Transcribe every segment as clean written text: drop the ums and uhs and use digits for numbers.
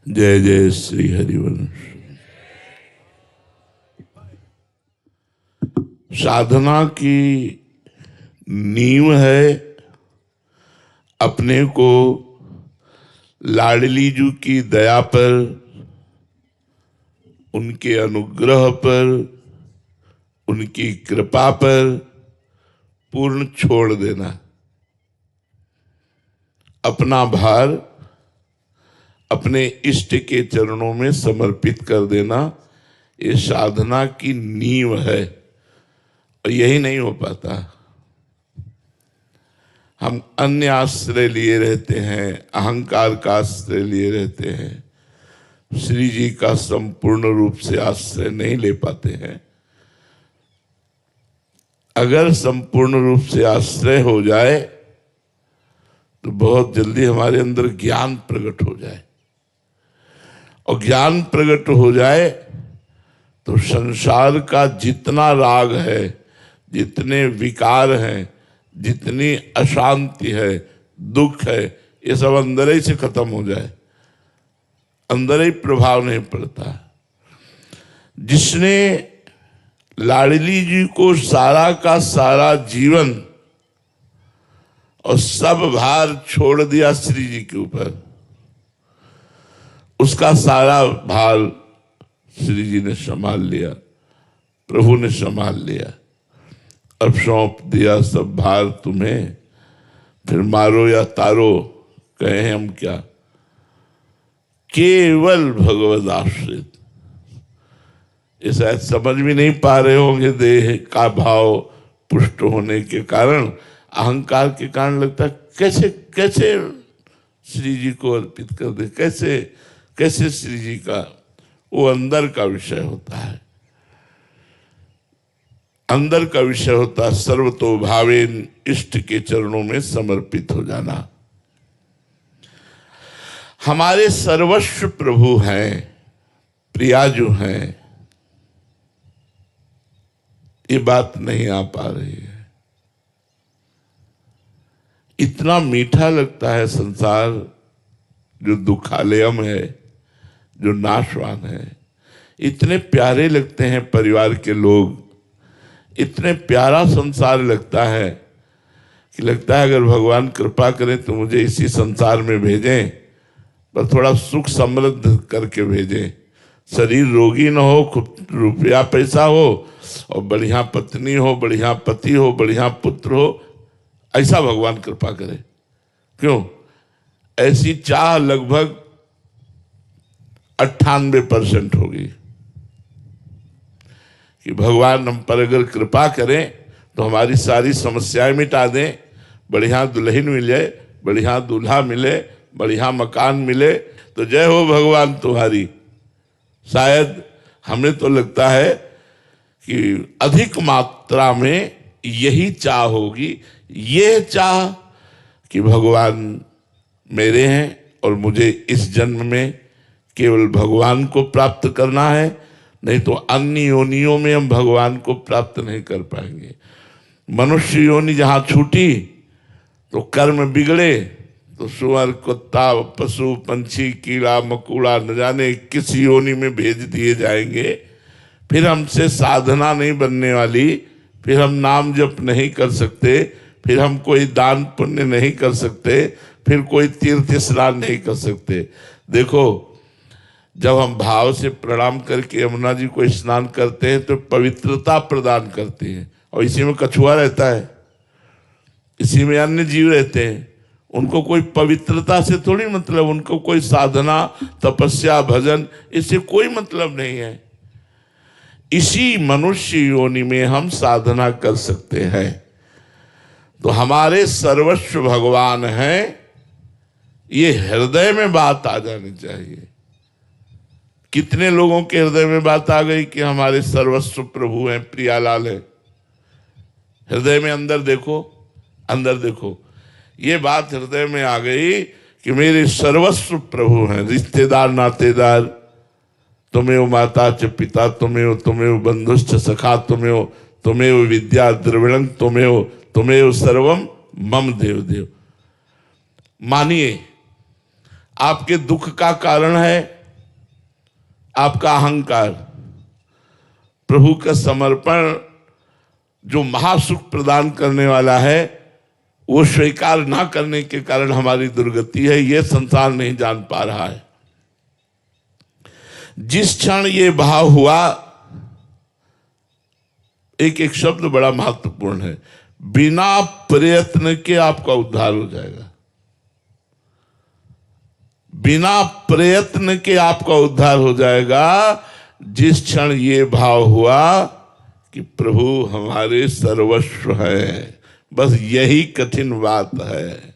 जय जय श्री हरिवंश। साधना की नींव है अपने को लाडली जी की दया पर, उनके अनुग्रह पर, उनकी कृपा पर पूर्ण छोड़ देना, अपना भार अपने इष्ट के चरणों में समर्पित कर देना। ये साधना की नींव है और यही नहीं हो पाता। हम अन्य आश्रय लिए रहते हैं, अहंकार का आश्रय लिए रहते हैं, श्री जी का संपूर्ण रूप से आश्रय नहीं ले पाते हैं। अगर संपूर्ण रूप से आश्रय हो जाए तो बहुत जल्दी हमारे अंदर ज्ञान प्रकट हो जाए, और ज्ञान प्रकट हो जाए तो संसार का जितना राग है, जितने विकार हैं, जितनी अशांति है, दुख है, ये सब अंदर ही से खत्म हो जाए, अंदर ही प्रभाव नहीं पड़ता। जिसने लाडली जी को सारा का सारा जीवन और सब भार छोड़ दिया श्री जी के ऊपर, उसका सारा भार श्री जी ने संभाल लिया, प्रभु ने संभाल लिया। अब सौंप दिया सब भार तुम्हें, फिर मारो या तारो कहें हम क्या, केवल भगवद आश्रित। ये शायद समझ भी नहीं पा रहे होंगे, देह का भाव पुष्ट होने के कारण, अहंकार के कारण लगता है कैसे कैसे श्री जी को अर्पित कर दे, कैसे कैसे श्री जी का। वो अंदर का विषय होता है, अंदर का विषय होता है सर्वतो भावेन, इष्ट के चरणों में समर्पित हो जाना। हमारे सर्वस्व प्रभु हैं, प्रिया जो हैं, ये बात नहीं आ पा रही है। इतना मीठा लगता है संसार जो दुखालयम है, जो नाशवान है। इतने प्यारे लगते हैं परिवार के लोग, इतने प्यारा संसार लगता है कि लगता है अगर भगवान कृपा करें तो मुझे इसी संसार में भेजें, पर थोड़ा सुख समृद्ध करके भेजें। शरीर रोगी न हो, खूब रुपया पैसा हो, और बढ़िया पत्नी हो, बढ़िया पति हो, बढ़िया पुत्र हो, ऐसा भगवान कृपा करे। क्यों? ऐसी चाह लगभग 98% होगी कि भगवान हम पर अगर कृपा करें तो हमारी सारी समस्याएं मिटा दें, बढ़िया दुल्हन मिले, बढ़िया दूल्हा मिले, बढ़िया मकान मिले, तो जय हो भगवान तुम्हारी। शायद हमें तो लगता है कि अधिक मात्रा में यही चाह होगी, ये चाह कि भगवान मेरे हैं और मुझे इस जन्म में केवल भगवान को प्राप्त करना है, नहीं तो अन्य योनियों में हम भगवान को प्राप्त नहीं कर पाएंगे। मनुष्य योनि जहाँ छूटी तो कर्म बिगड़े, तो सुअर, कुत्ता, पशु, पंछी, कीड़ा मकोड़ा न जाने किस योनि में भेज दिए जाएंगे। फिर हमसे साधना नहीं बनने वाली, फिर हम नाम जप नहीं कर सकते, फिर हम कोई दान पुण्य नहीं कर सकते, फिर कोई तीर्थ स्नान नहीं कर सकते। देखो, जब हम भाव से प्रणाम करके यमुना जी को स्नान करते हैं तो पवित्रता प्रदान करती है, और इसी में कछुआ रहता है, इसी में अन्य जीव रहते हैं। उनको कोई पवित्रता से थोड़ी मतलब, उनको कोई साधना, तपस्या, भजन, इससे कोई मतलब नहीं है। इसी मनुष्य योनि में हम साधना कर सकते हैं। तो हमारे सर्वस्व भगवान हैं, ये हृदय में बात आ जानी चाहिए। कितने लोगों के हृदय में बात आ गई कि हमारे सर्वस्व प्रभु हैं, प्रियालाल है। हृदय में अंदर देखो, अंदर देखो, ये बात हृदय में आ गई कि मेरे सर्वस्व प्रभु हैं। रिश्तेदार, नातेदार, तुमेव माता च पिता, तुमेव बंधुश्च सखा, तुमेव विद्या द्रविणं, तुमेव सर्वम मम देव देव। मानिए, आपके दुख का कारण है आपका अहंकार, प्रभु का समर्पण जो महासुख प्रदान करने वाला है, वो स्वीकार ना करने के कारण हमारी दुर्गति है। ये संसार नहीं जान पा रहा है। जिस क्षण ये भाव हुआ, एक एक शब्द बड़ा महत्वपूर्ण है, बिना प्रयत्न के आपका उद्धार हो जाएगा। बिना प्रयत्न के आपका उद्धार हो जाएगा। जिस क्षण ये भाव हुआ कि प्रभु हमारे सर्वस्व है, बस यही कठिन बात है।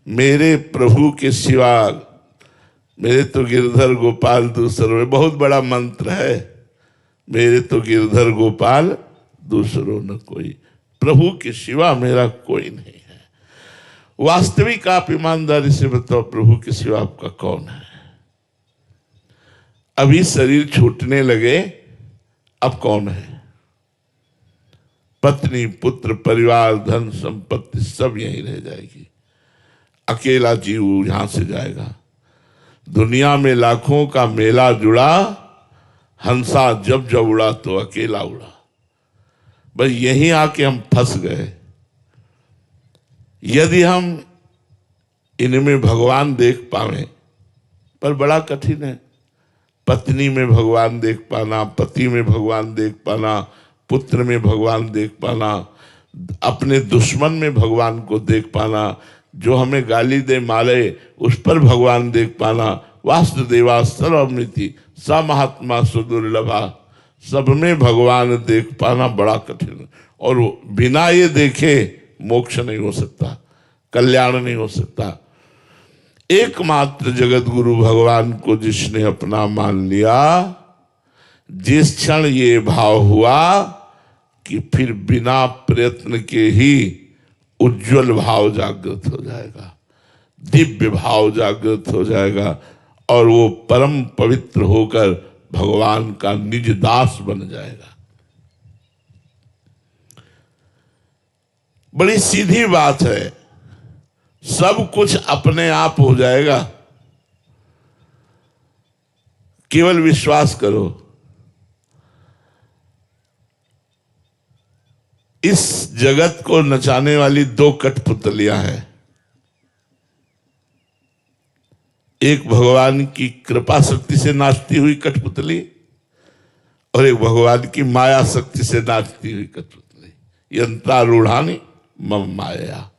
मेरे प्रभु के सिवा मेरे तो गिरधर गोपाल दूसरों, बहुत बड़ा मंत्र है, मेरे तो गिरधर गोपाल दूसरों न कोई, प्रभु के सिवा मेरा कोई नहीं है। वास्तविक आप ईमानदारी से बताओ, प्रभु के सिवा आपका कौन है? अभी शरीर छूटने लगे, अब कौन है? पत्नी, पुत्र, परिवार, धन संपत्ति सब यहीं रह जाएगी। अकेला जीव यहां से जाएगा। दुनिया में लाखों का मेला जुड़ा, हंसा जब जब उड़ा तो अकेला उड़ा। बस यहीं आके हम फंस गए। यदि हम इनमें भगवान देख पावे, पर बड़ा कठिन है। पत्नी में भगवान देख पाना, पति में भगवान देख पाना, पुत्र में भगवान देख पाना, अपने दुश्मन में भगवान को देख पाना, जो हमें गाली दे मारे उस पर भगवान देख पाना। वासुदेवा सर्वमिति स महात्मा सुदुर्लभा, सब में भगवान देख पाना बड़ा कठिन। और बिना ये देखे मोक्ष नहीं हो सकता, कल्याण नहीं हो सकता। एकमात्र जगत गुरु भगवान को जिसने अपना मान लिया, जिस क्षण ये भाव हुआ कि फिर बिना प्रयत्न के ही उज्जवल भाव जागृत हो जाएगा, दिव्य भाव जागृत हो जाएगा, और वो परम पवित्र होकर भगवान का निज दास बन जाएगा। बड़ी सीधी बात है, सब कुछ अपने आप हो जाएगा, केवल विश्वास करो। इस जगत को नचाने वाली दो कठपुतलियां हैं, एक भगवान की कृपा शक्ति से नाचती हुई कठपुतली, और एक भगवान की माया शक्ति से नाचती हुई कठपुतली। यंत्रारूढ़ानि मम माया।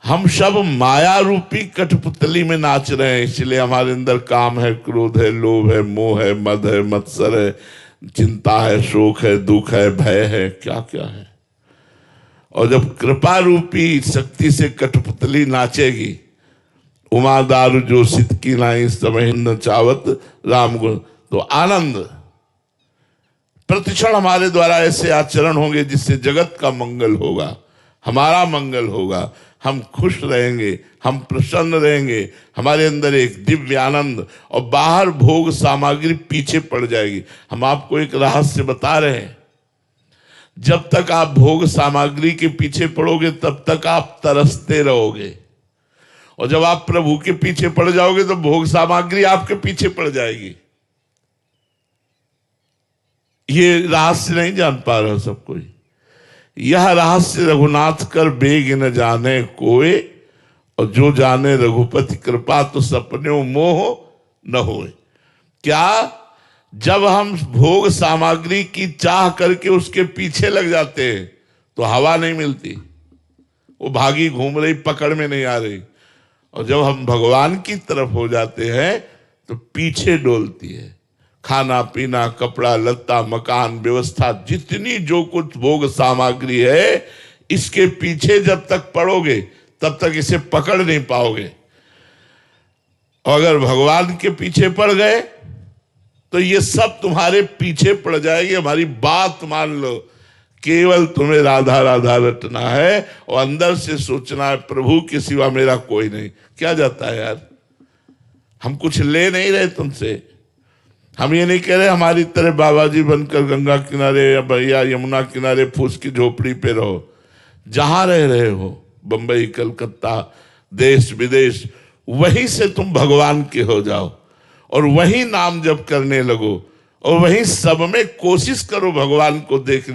हम सब माया रूपी कठपुतली में नाच रहे हैं, इसलिए हमारे अंदर काम है, क्रोध है, लोभ है, मोह है, मद है, मत्सर है, चिंता है, शोक है, दुख है, भय है, क्या क्या है। और जब कृपा रूपी शक्ति से कठपुतली नाचेगी, उमा दारू जो सित की नाई समय न चावत राम गुण, तो आनंद प्रतिक्षण हमारे द्वारा ऐसे आचरण होंगे जिससे जगत का मंगल होगा, हमारा मंगल होगा, हम खुश रहेंगे, हम प्रसन्न रहेंगे, हमारे अंदर एक दिव्य आनंद, और बाहर भोग सामग्री पीछे पड़ जाएगी। हम आपको एक रहस्य बता रहे हैं, जब तक आप भोग सामग्री के पीछे पड़ोगे तब तक आप तरसते रहोगे, और जब आप प्रभु के पीछे पड़ जाओगे तो भोग सामग्री आपके पीछे पड़ जाएगी। ये रहस्य नहीं जान पा रहा सब कोई। यह रहस्य रघुनाथ कर बेग न जाने कोई, और जो जाने रघुपति कृपा तो सपने मोह न होए। क्या? जब हम भोग सामग्री की चाह करके उसके पीछे लग जाते हैं तो हवा नहीं मिलती, वो भागी घूम रही, पकड़ में नहीं आ रही। और जब हम भगवान की तरफ हो जाते हैं तो पीछे डोलती है। खाना पीना, कपड़ा लत्ता, मकान, व्यवस्था, जितनी जो कुछ भोग सामग्री है, इसके पीछे जब तक पड़ोगे तब तक इसे पकड़ नहीं पाओगे। और अगर भगवान के पीछे पड़ गए तो ये सब तुम्हारे पीछे पड़ जाएगी। हमारी बात मान लो, केवल तुम्हें राधा राधा रटना है और अंदर से सोचना है प्रभु के सिवा मेरा कोई नहीं। क्या जाता है यार, हम कुछ ले नहीं रहे तुमसे। हम ये नहीं कह रहे हमारी तरह बाबा जी बनकर गंगा किनारे या भैया यमुना किनारे फूस की झोपड़ी पे रहो। जहां रह रहे हो, बंबई, कलकत्ता, देश विदेश, वहीं से तुम भगवान के हो जाओ। और वही नाम जप करने लगो और वही सब में कोशिश करो भगवान को देखने